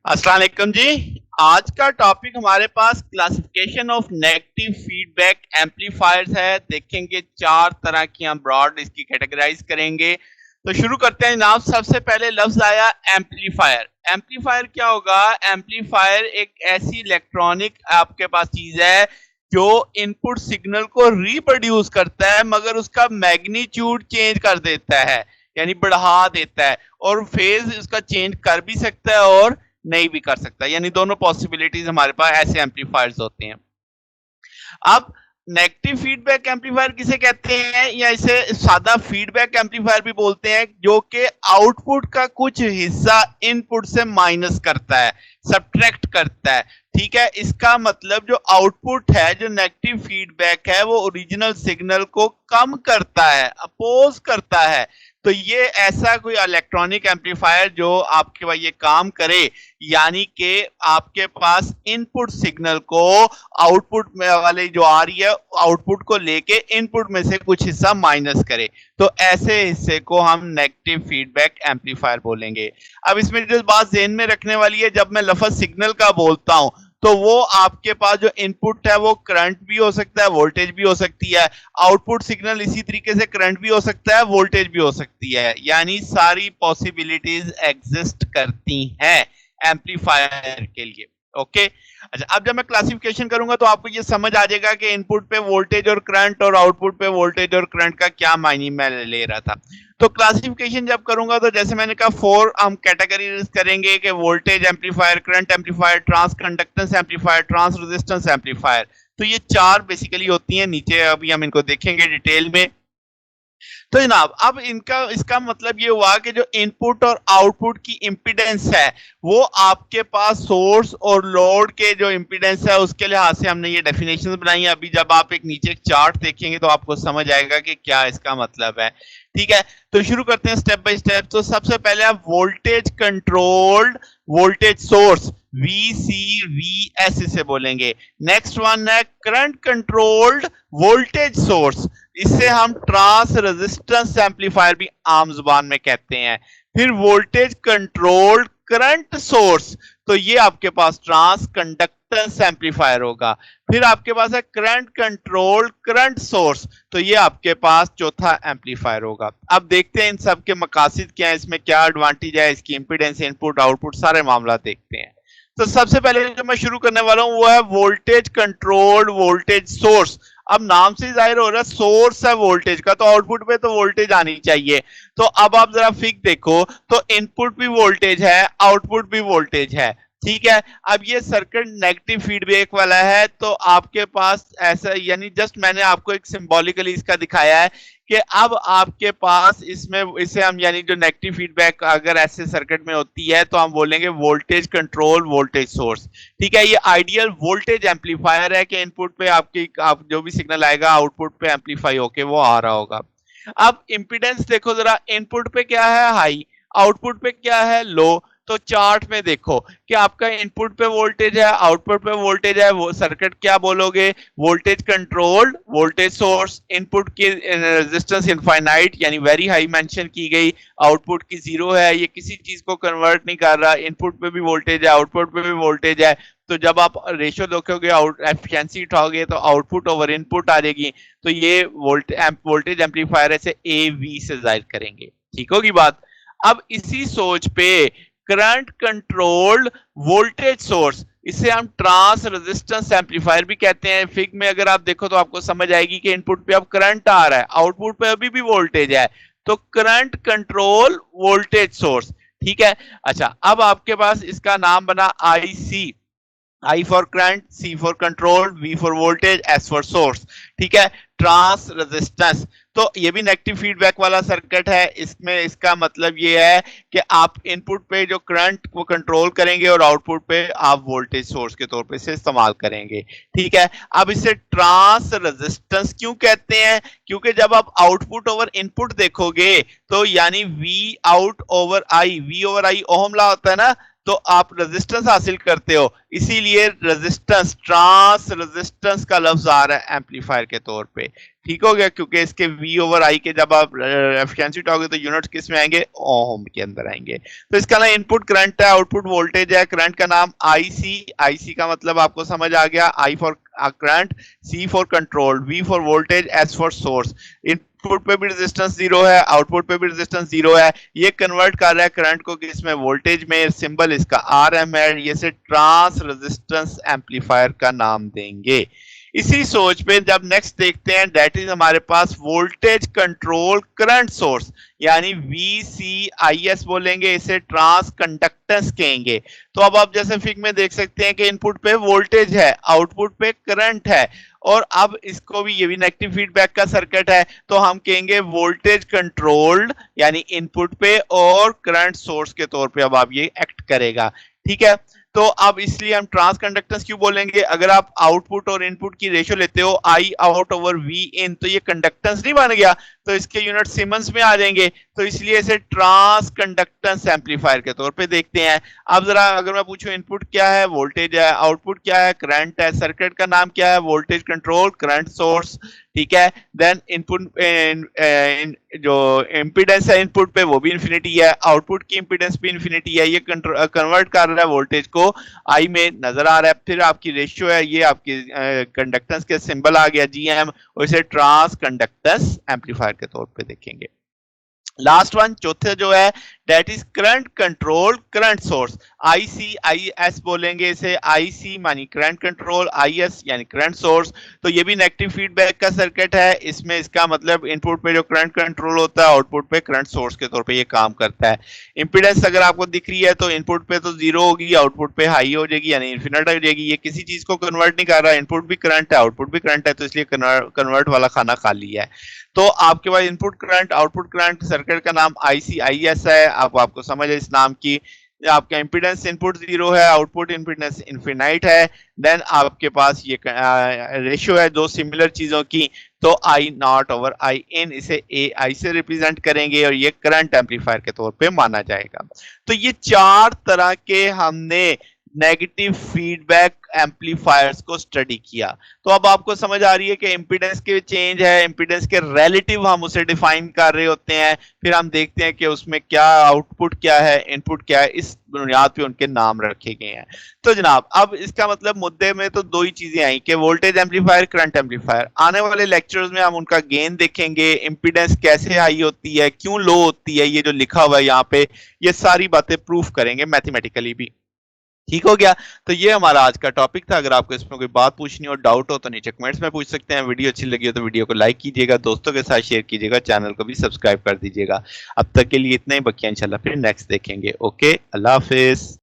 अस्सलाम वालेकुम जी। आज का टॉपिक हमारे पास classification of negative feedback amplifiers है। देखेंगे चार तरह की हम ब्रॉड इसकी कैटेगराइज करेंगे। तो शुरू करते हैं जनाब। सबसे पहले लफ्ज आया एम्पलीफायर। एम्पलीफायर क्या होगा? एम्पलीफायर एक ऐसी इलेक्ट्रॉनिक आपके पास चीज है जो इनपुट सिग्नल को रिप्रोड्यूस करता है मगर उसका मैग्नीट्यूड चेंज कर देता है, यानी बढ़ा देता है, और फेज उसका चेंज कर भी सकता है और नहीं भी कर सकता, यानी दोनों पॉसिबिलिटीज हमारे पास ऐसे एम्पलीफायर्स होते हैं। अब नेगेटिव फीडबैक एम्पलीफायर किसे कहते हैं, या इसे सादा फीडबैक एम्पलीफायर भी बोलते हैं, जो कि आउटपुट का कुछ हिस्सा इनपुट से माइनस करता है, सब्ट्रैक्ट करता है। ठीक है, इसका मतलब जो आउटपुट है, जो नेगेटिव फीडबैक है, वो ओरिजिनल सिग्नल को कम करता है, अपोज करता है। तो ये ऐसा कोई इलेक्ट्रॉनिक एम्पलीफायर जो आपके पास ये काम करे, यानी कि आपके पास इनपुट सिग्नल को आउटपुट में वाले जो आ रही है, आउटपुट को लेके इनपुट में से कुछ हिस्सा माइनस करे, तो ऐसे हिस्से को हम नेगेटिव फीडबैक एम्पलीफायर बोलेंगे। अब इसमें जो बात ज़हन में रखने वाली है, जब मैं लफ्ज सिग्नल का बोलता हूं तो वो आपके पास जो इनपुट है वो करंट भी हो सकता है, वोल्टेज भी हो सकती है। आउटपुट सिग्नल इसी तरीके से करंट भी हो सकता है, वोल्टेज भी हो सकती है, यानी सारी पॉसिबिलिटीज एग्जिस्ट करती हैं एम्पलीफायर के लिए। ओके। अच्छा, अब जब मैं क्लासिफिकेशन करूंगा तो आपको ये समझ आ जाएगा कि इनपुट पे वोल्टेज और करंट और आउटपुट पे वोल्टेज और करंट का क्या मायने मैं ले रहा था। तो क्लासिफिकेशन जब करूंगा तो जैसे मैंने कहा, फोर हम कैटेगरीज करेंगे कि voltage amplifier, current amplifier, transconductance amplifier, transresistance amplifier. तो ये चार बेसिकली होती हैं। नीचे अभी हम इनको देखेंगे डिटेल में। तो जनाब, अब इनका इसका मतलब ये हुआ कि जो इनपुट और आउटपुट की इंपीडेंस है, वो आपके पास सोर्स और लोड के जो इंपीडेंस है उसके लिहाज से हमने ये डेफिनेशन बनाई है। अभी जब आप एक नीचे एक चार्ट देखेंगे तो आपको समझ आएगा कि क्या इसका मतलब है। ठीक है, तो शुरू करते हैं स्टेप बाय स्टेप। तो सबसे पहले आप voltage controlled voltage source, VCVS इसे बोलेंगे। नेक्स्ट वन है करंट कंट्रोल्ड वोल्टेज सोर्स, इससे हम ट्रांस रेजिस्टेंस एम्पलीफायर भी आम जुबान में कहते हैं। फिर वोल्टेज कंट्रोल्ड करंट सोर्स, तो ये आपके पास ट्रांस कंडक्टेंस एम्पलीफायर होगा। फिर आपके पास है करंट कंट्रोल्ड करंट सोर्स, तो ये आपके पास चौथा एम्पलीफायर होगा। अब देखते हैं इन सब के मकासद क्या है, इसमें क्या एडवांटेज है, इसकी इंपीडेंस, इनपुट, आउटपुट, सारे मामला देखते हैं। तो सबसे पहले जो मैं शुरू करने वाला हूं वो है वोल्टेज कंट्रोल्ड वोल्टेज सोर्स। अब नाम से जाहिर हो रहा है सोर्स है वोल्टेज का, तो आउटपुट पे तो वोल्टेज आनी चाहिए। तो अब आप जरा फिक देखो, तो इनपुट भी वोल्टेज है, आउटपुट भी वोल्टेज है। ठीक है, अब ये सर्किट नेगेटिव फीडबैक वाला है, तो आपके पास ऐसा, यानी जस्ट मैंने आपको एक सिंबॉलिकली इसका दिखाया है कि अब आपके पास इसमें, इसे हम, यानी जो नेगेटिव फीडबैक अगर ऐसे सर्किट में होती है तो हम बोलेंगे वोल्टेज कंट्रोल वोल्टेज सोर्स। ठीक है, ये आइडियल वोल्टेज एम्पलीफायर है कि इनपुट पे आपकी आप जो भी सिग्नल आएगा आउटपुट पे एम्पलीफाई होके वो आ रहा होगा। अब इंपीडेंस देखो जरा, इनपुट पे क्या है? हाई। आउटपुट पे क्या है? लो। तो चार्ट में देखो कि आपका इनपुट पे वोल्टेज है, आउटपुट पे वोल्टेज है, वो सर्किट क्या बोलोगे? Voltage controlled voltage source. Input की रेजिस्टेंस इनफाइनाइट यानी वेरी हाई मेंशन की गई, आउटपुट की जीरो है, ये किसी चीज को कन्वर्ट नहीं कर रहा, इनपुट पे भी वोल्टेज है, आउटपुट पे भी वोल्टेज है। तो जब आप रेशियो देखोगे, आउट एफिशिएंसी उठाओगे तो आउटपुट ओवर इनपुट आ जाएगी। तो ये वोल्टेज एम्पलीफायर ऐसे ए वी से जाहिर करेंगे। ठीक होगी बात। अब इसी सोच पे करंट कंट्रोल्ड वोल्टेज सोर्स, इसे हम ट्रांस रेजिस्टेंस एम्पलीफायर भी कहते हैं। फिग में अगर आप देखो तो आपको समझ आएगी कि इनपुट पे अब करंट आ रहा है, आउटपुट पे अभी भी वोल्टेज है, तो करंट कंट्रोल वोल्टेज सोर्स। ठीक है। अच्छा, अब आपके पास इसका नाम बना IC. I for current, C for control, V for voltage, S for source। ठीक है, ट्रांस रेजिस्टेंस। तो ये भी नेगेटिव फीडबैक वाला सर्किट है। इसमें इसका मतलब ये है कि आप इनपुट पे जो करंट को कंट्रोल करेंगे और आउटपुट पे आप वोल्टेज सोर्स के तौर पे इसे इस्तेमाल करेंगे। ठीक है, अब इसे ट्रांस रेजिस्टेंस क्यों कहते हैं? क्योंकि जब आप आउटपुट ओवर इनपुट देखोगे तो यानी V out over I, V over I ohm law होता है ना, तो आप रेजिस्टेंस हासिल करते हो, इसीलिए रेजिस्टेंस, ट्रांस रेजिस्टेंस का लफ्ज आ रहा है एम्पलीफायर के तौर पे। ठीक हो गया, क्योंकि इसके V ओवर I के जब आप एफिशिएंसी उठाओगे तो यूनिट्स किस में आएंगे, ओम के अंदर आएंगे। तो इसका ना इनपुट करंट है, आउटपुट वोल्टेज है, करंट का नाम IC, IC का मतलब आपको समझ आ गया, I for current, C for control, V for voltage, S for source. Input पे भी रेजिस्टेंस जीरो है, आउटपुट पे भी रेजिस्टेंस जीरो है। ये कन्वर्ट कर रहा है करंट को किस में, वोल्टेज में। सिंबल इसका RM है, ये से ट्रांस रेजिस्टेंस एम्पलीफायर का नाम देंगे। इसी सोच पे जब नेक्स्ट देखते हैं, दैट इज हमारे पास वोल्टेज कंट्रोल करंट सोर्स, यानी VCIS बोलेंगे, इसे ट्रांस कंडक्टेंस कहेंगे। तो अब आप जैसे फिग में देख सकते हैं कि इनपुट पे वोल्टेज है, आउटपुट पे करंट है, और अब इसको भी, ये भी नेगेटिव फीडबैक का सर्किट है, तो हम कहेंगे वोल्टेज कंट्रोल्ड, यानी इनपुट पे और करंट सोर्स के तौर पे अब आप ये एक्ट करेगा। ठीक है, तो अब इसलिए हम ट्रांस कंडक्टेंस क्यों बोलेंगे, अगर आप आउटपुट और इनपुट की रेशियो लेते हो I आउट ओवर V इन, तो ये कंडक्टेंस नहीं बन गया, तो इसके यूनिट सीमेंस में आ जाएंगे, तो इसलिए इसे ट्रांस कंडक्टेंस एम्पलीफायर के तौर पे देखते हैं। अब जरा अगर मैं पूछूं इनपुट क्या है, वोल्टेज है, आउटपुट क्या है, करंट है, सर्किट का नाम क्या है, वोल्टेज कंट्रोल करंट सोर्स। ठीक है, देन इनपुट जो इम्पीडेंस है इनपुट पे वो भी इन्फिनिटी है, आउटपुट की इम्पीडेंस भी इन्फिनिटी है, ये कन्वर्ट कर रहा है वोल्टेज को I में नजर आ रहा है। फिर आपकी रेशियो है, ये आपकी कंडक्टेंस के सिंबल आ गया GM, और इसे ट्रांस कंडक्टेंस एम्पलीफायर के तौर पे देखेंगे। लास्ट वन, चौथे जो है, that is current control current source, ICIS बोलेंगे इसे, IC मानी करंट कंट्रोल, IS यानी करंट सोर्स। तो ये भी नेगेटिव फीडबैक का सर्किट है, इसमें इसका मतलब इनपुट पे जो करंट कंट्रोल होता है, आउटपुट पे करंट सोर्स के तौर पे ये काम करता है। इंपीडेंस अगर आपको दिख रही है तो इनपुट पे तो जीरो होगी, आउटपुट पे हाई हो जाएगी, यानी इन्फिनिट हो जाएगी। ये किसी चीज को कन्वर्ट नहीं कर रहा, इनपुट भी करंट है, आउटपुट भी करंट है, तो इसलिए कन्वर्ट वाला खाना खाली है। तो आपके पास input current, output current, circuit का नाम ICIS है। अब आपको समझ है इस नाम की। आपका इंपीडेंस इनपुट जीरो है, आउटपुट इंपीडेंस इनफिनाइट है। देन आपके पास ये रेशियो है दो सिमिलर चीजों की, तो I नॉट ओवर I इन, इसे AI से रिप्रेजेंट करेंगे और ये करंट एम्पलीफायर के तौर पे माना जाएगा। तो ये चार तरह के हमने नेगेटिव फीडबैक एम्पलीफायर्स को स्टडी किया। तो अब आपको समझ आ रही है कि इंपीडेंस के चेंज है, इंपीडेंस के रिलेटिव हम उसे डिफाइन कर रहे होते हैं, फिर हम देखते हैं कि उसमें क्या आउटपुट क्या है, इनपुट क्या है, इस बुनियाद पे उनके नाम रखे गए हैं। तो जनाब अब इसका मतलब मुद्दे में तो दो ही चीजें आई कि वोल्टेज एम्पलीफायर, करंट एम्पलीफायर। आने वाले लेक्चर्स में हम उनका गेन देखेंगे, इंपीडेंस कैसे हाई होती है, क्यों लो होती है, ये जो लिखा हुआ है यहाँ पे, ये सारी बातें प्रूफ करेंगे मैथमेटिकली भी। ठीक हो गया, तो ये हमारा आज का टॉपिक था। अगर आपको इसमें कोई बात पूछनी हो, डाउट हो, तो नीचे कमेंट्स में पूछ सकते हैं। वीडियो अच्छी लगी हो तो वीडियो को लाइक कीजिएगा, दोस्तों के साथ शेयर कीजिएगा, चैनल को भी सब्सक्राइब कर दीजिएगा। अब तक के लिए इतना ही, बकिया इंशाल्लाह फिर नेक्स्ट देखेंगे। ओके, अल्लाह हाफिज।